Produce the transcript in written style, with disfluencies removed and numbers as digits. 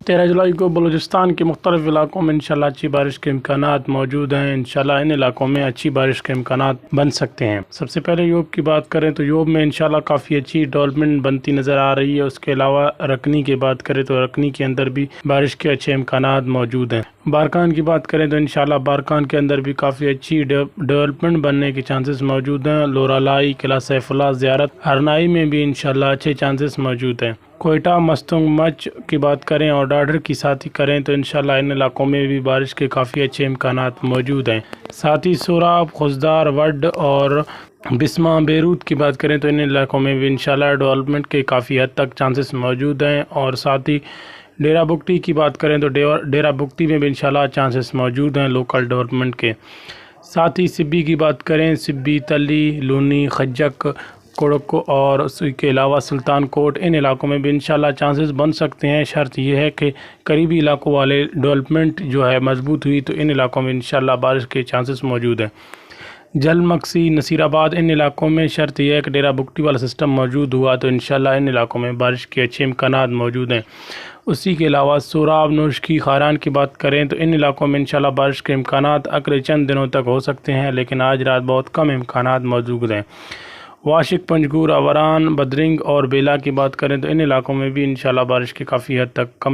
13 जुलाई को बलूचिस्तान के मुख्तलिफ इलाकों में इंशाल्लाह अच्छी बारिश के इम्कानात मौजूद हैं। इंशाल्लाह इन इलाकों में अच्छी बारिश के इम्कानात बन सकते हैं। सबसे पहले यूब की बात करें तो यूब में इंशाल्लाह काफ़ी अच्छी डेवलपमेंट बनती नज़र आ रही है। उसके अलावा रकनी की बात करें तो रकनी के अंदर भी बारिश के अच्छे इम्कानात मौजूद हैं। बारकान की बात करें तो इंशाल्लाह बारकान के अंदर भी काफ़ी अच्छी डेवलपमेंट बनने के चांसेस मौजूद हैं। लोरालाई, किला सैफुल्लाह, ज़ियारत, हरनाई में भी इंशाल्लाह अच्छे चांसेस मौजूद हैं। कोयटा, मस्तंग, मच की बात करें और डाडर की साथ ही करें तो इंशाल्लाह इन इलाकों में भी बारिश के काफ़ी अच्छे इम्कानात मौजूद हैं। साथ ही सोराब, खुजदार, वड और बिस्मा, बेरूत की बात करें तो इन इलाकों में भी इंशाल्लाह डेवलपमेंट के काफ़ी हद तक चांसेस मौजूद हैं। और साथ ही डेरा बुगटी की बात करें तो डेरा बुगटी में भी इंशाल्लाह चांसेस मौजूद हैं लोकल डेवलपमेंट के। साथ ही सिब्बी की बात करें, सिब्बी, तली, लूनी, खज्जक, कोड़क और उसके अलावा सुल्तान कोट, इन इलाकों में भी इंशाल्लाह चांसेस बन सकते हैं। शर्त यह है कि करीबी इलाकों वाले डेवलपमेंट जो है मजबूत हुई तो इन इलाकों में इंशाल्लाह बारिश के चांसेस मौजूद हैं। जल मक्सी, नसीराबाद, इन इलाकों में शर्त यह है कि डेरा बुगटी वाला सिस्टम मौजूद हुआ तो इंशाल्लाह इन इलाकों में बारिश के अच्छे इम्कानात मौजूद हैं। उसी के अलावा सोराब, नोशकी, खारान की बात करें तो इन इलाकों में इंशाल्लाह बारिश के इम्कानात अगले चंद दिनों तक हो सकते हैं, लेकिन आज रात बहुत कम इम्कानात मौजूद हैं। वाशिक, पंजगूर, अवरान, बदरिंग और बेला की बात करें तो इन इलाकों में भी इंशाल्लाह बारिश के काफ़ी हद तक कम